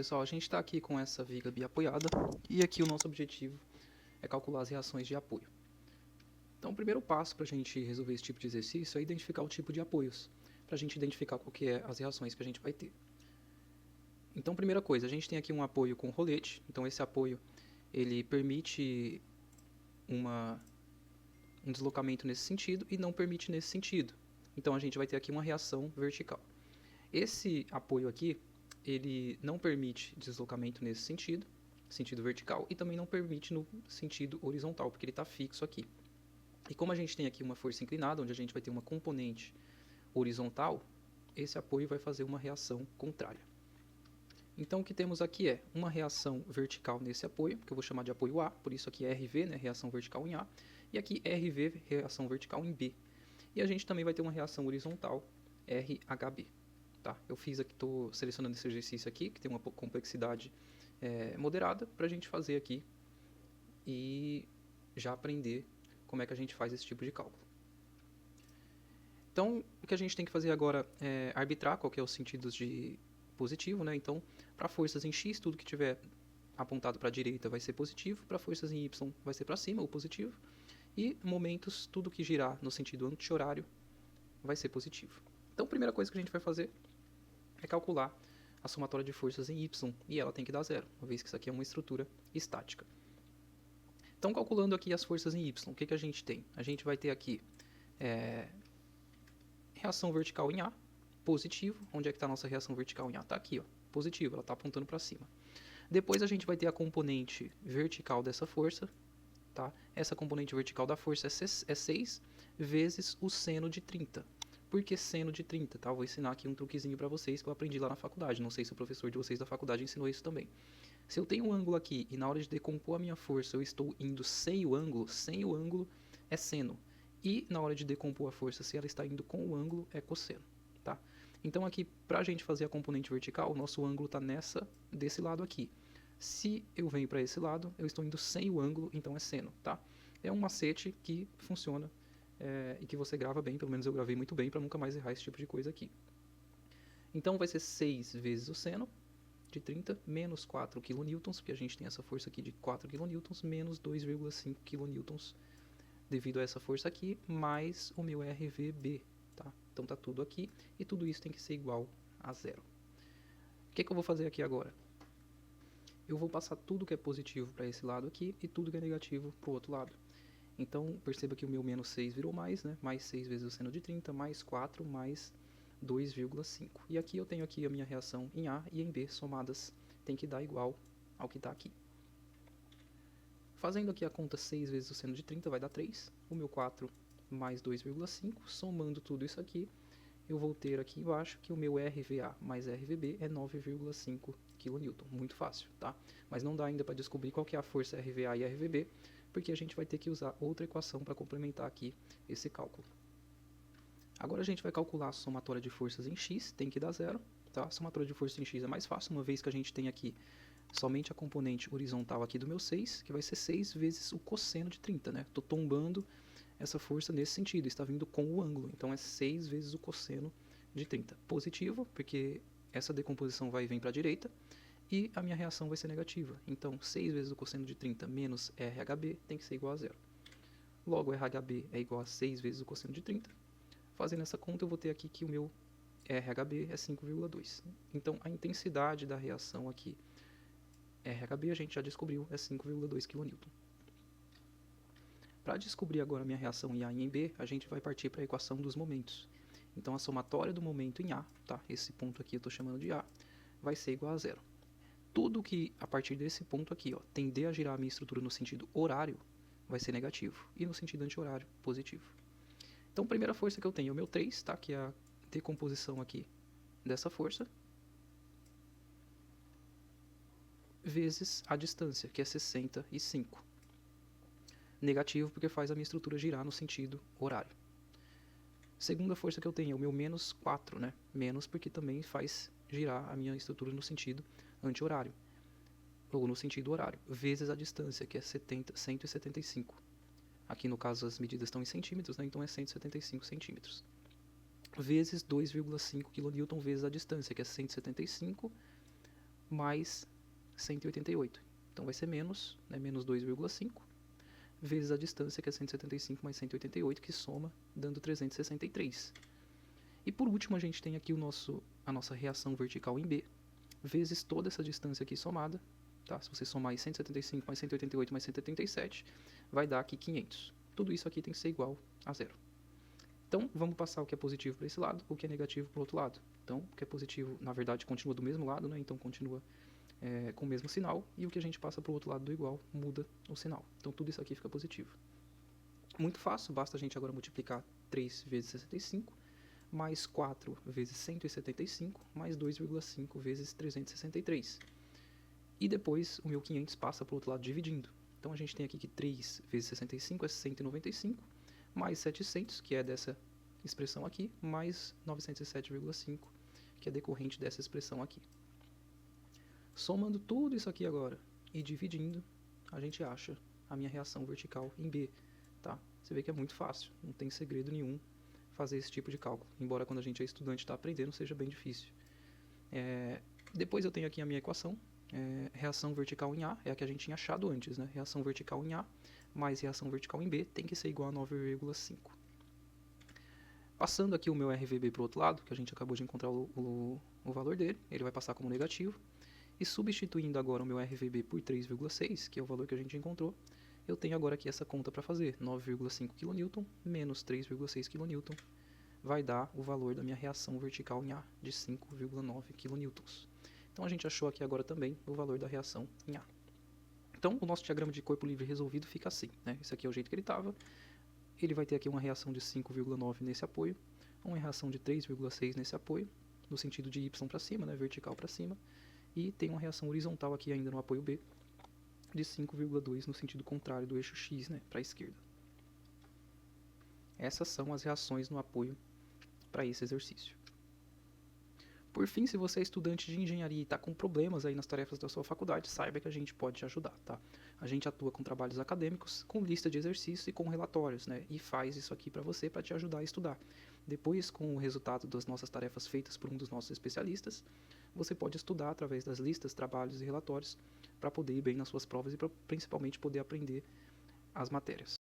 Pessoal, a gente está aqui com essa viga biapoiada e aqui o nosso objetivo é calcular as reações de apoio. Então o primeiro passo para a gente resolver esse tipo de exercício é identificar o tipo de apoios, para a gente identificar qual que é as reações que a gente vai ter. Então primeira coisa, a gente tem aqui um apoio com rolete, então esse apoio ele permite um deslocamento nesse sentido e não permite nesse sentido. Então a gente vai ter aqui uma reação vertical. Esse apoio aqui, ele não permite deslocamento nesse sentido vertical, e também não permite no sentido horizontal, porque ele está fixo aqui. E como a gente tem aqui uma força inclinada, onde a gente vai ter uma componente horizontal, esse apoio vai fazer uma reação contrária. Então o que temos aqui é uma reação vertical nesse apoio, que eu vou chamar de apoio A, por isso aqui é RV, né, reação vertical em A, e aqui RV, reação vertical em B. E a gente também vai ter uma reação horizontal, RHB. Tá? Eu estou selecionando esse exercício aqui, que tem uma complexidade moderada, para a gente fazer aqui e já aprender como é que a gente faz esse tipo de cálculo. Então, o que a gente tem que fazer agora é arbitrar qual que é os sentidos de positivo, né? Então, para forças em X, tudo que tiver apontado para a direita vai ser positivo, para forças em Y vai ser para cima, ou positivo, e momentos, tudo que girar no sentido anti-horário vai ser positivo. Então, a primeira coisa que a gente vai fazer é calcular a somatória de forças em Y, e ela tem que dar zero, uma vez que isso aqui é uma estrutura estática. Então, calculando aqui as forças em Y, o que a gente tem? A gente vai ter aqui reação vertical em A, positivo. Onde é que está a nossa reação vertical em A? Está aqui, ó, positivo, ela está apontando para cima. Depois a gente vai ter a componente vertical dessa força, tá? Essa componente vertical da força é 6 vezes o seno de 30. Por que seno de 30? Tá? Eu vou ensinar aqui um truquezinho para vocês que eu aprendi lá na faculdade. Não sei se o professor de vocês da faculdade ensinou isso também. Se eu tenho um ângulo aqui e na hora de decompor a minha força eu estou indo sem o ângulo é seno. E na hora de decompor a força, se ela está indo com o ângulo, é cosseno. Tá? Então aqui, para a gente fazer a componente vertical, o nosso ângulo está desse lado aqui. Se eu venho para esse lado, eu estou indo sem o ângulo, então é seno. Tá? É um macete que funciona e que você grava bem, pelo menos eu gravei muito bem, para nunca mais errar esse tipo de coisa aqui. Então vai ser 6 vezes o seno de 30 menos 4 kN, porque a gente tem essa força aqui de 4 kN, menos 2,5 kN devido a essa força aqui, mais o meu RVB. Tá? Então tá tudo aqui, e tudo isso tem que ser igual a zero. O que eu vou fazer aqui agora? Eu vou passar tudo que é positivo para esse lado aqui e tudo que é negativo para o outro lado. Então, perceba que o meu menos 6 virou mais, né? Mais 6 vezes o seno de 30, mais 4, mais 2,5. E aqui eu tenho aqui a minha reação em A e em B somadas, tem que dar igual ao que está aqui. Fazendo aqui a conta 6 vezes o seno de 30 vai dar 3. O meu 4 mais 2,5. Somando tudo isso aqui, eu vou ter aqui embaixo que o meu RVA mais RVB é 9,5 kN. Muito fácil, tá? Mas não dá ainda para descobrir qual que é a força RVA e RVB, porque a gente vai ter que usar outra equação para complementar aqui esse cálculo. Agora a gente vai calcular a somatória de forças em X, tem que dar zero. Tá? A somatória de forças em X é mais fácil, uma vez que a gente tem aqui somente a componente horizontal aqui do meu 6, que vai ser 6 vezes o cosseno de 30. Né? Estou tombando essa força nesse sentido, está vindo com o ângulo, então é 6 vezes o cosseno de 30. Positivo, porque essa decomposição vai e vem para a direita, e a minha reação vai ser negativa. Então, 6 vezes o cosseno de 30 menos RHB tem que ser igual a zero. Logo, RHB é igual a 6 vezes o cosseno de 30. Fazendo essa conta, eu vou ter aqui que o meu RHB é 5,2. Então, a intensidade da reação aqui, RHB, a gente já descobriu, é 5,2 kN. Para descobrir agora a minha reação em A e em B, a gente vai partir para a equação dos momentos. Então, a somatória do momento em A, tá? Esse ponto aqui eu estou chamando de A, vai ser igual a zero. Tudo que, a partir desse ponto aqui, ó, tender a girar a minha estrutura no sentido horário, vai ser negativo. E no sentido anti-horário, positivo. Então, a primeira força que eu tenho é o meu 3, tá? Que é a decomposição aqui dessa força, vezes a distância, que é 65. Negativo porque faz a minha estrutura girar no sentido horário. Segunda força que eu tenho é o meu menos 4, né? Menos porque também faz girar a minha estrutura no sentido anti-horário, ou no sentido horário, vezes a distância, que é 175. Aqui no caso as medidas estão em centímetros, né? Então é 175 centímetros. Vezes 2,5 kN vezes a distância, que é 175 mais 188. Então vai ser menos, né, menos 2,5, vezes a distância, que é 175 mais 188, que soma, dando 363. E por último, a gente tem aqui a nossa reação vertical em B, vezes toda essa distância aqui somada. Tá? Se você somar aí 175 mais 188 mais 177, vai dar aqui 500. Tudo isso aqui tem que ser igual a zero. Então, vamos passar o que é positivo para esse lado, o que é negativo para o outro lado. Então, o que é positivo, na verdade, continua do mesmo lado, né? Então continua com o mesmo sinal, e o que a gente passa para o outro lado do igual muda o sinal. Então, tudo isso aqui fica positivo. Muito fácil, basta a gente agora multiplicar 3 vezes 65, mais 4 vezes 175, mais 2,5 vezes 363. E depois o meu 500 passa para o outro lado dividindo. Então a gente tem aqui que 3 vezes 65 é 195, mais 700, que é dessa expressão aqui, mais 907,5, que é decorrente dessa expressão aqui. Somando tudo isso aqui agora e dividindo, a gente acha a minha reação vertical em B. Tá? Você vê que é muito fácil, não tem segredo nenhum fazer esse tipo de cálculo, embora quando a gente é estudante e está aprendendo seja bem difícil. Depois eu tenho aqui a minha equação, reação vertical em A, é a que a gente tinha achado antes, né? Reação vertical em A mais reação vertical em B tem que ser igual a 9,5. Passando aqui o meu RVB para o outro lado, que a gente acabou de encontrar o valor dele, ele vai passar como negativo, e substituindo agora o meu RVB por 3,6, que é o valor que a gente encontrou, eu tenho agora aqui essa conta para fazer, 9,5 kN menos 3,6 kN, vai dar o valor da minha reação vertical em A de 5,9 kN. Então a gente achou aqui agora também o valor da reação em A. Então o nosso diagrama de corpo livre resolvido fica assim, né? Esse aqui é o jeito que ele estava. Ele vai ter aqui uma reação de 5,9 nesse apoio, uma reação de 3,6 nesse apoio, no sentido de Y para cima, né? Vertical para cima, e tem uma reação horizontal aqui ainda no apoio B, de 5,2 no sentido contrário do eixo X, né? Para a esquerda. Essas são as reações no apoio para esse exercício. Por fim, se você é estudante de engenharia e está com problemas aí nas tarefas da sua faculdade, saiba que a gente pode te ajudar, tá? A gente atua com trabalhos acadêmicos, com lista de exercícios e com relatórios, né? E faz isso aqui para você, para te ajudar a estudar. Depois, com o resultado das nossas tarefas feitas por um dos nossos especialistas, você pode estudar através das listas, trabalhos e relatórios para poder ir bem nas suas provas e para principalmente poder aprender as matérias.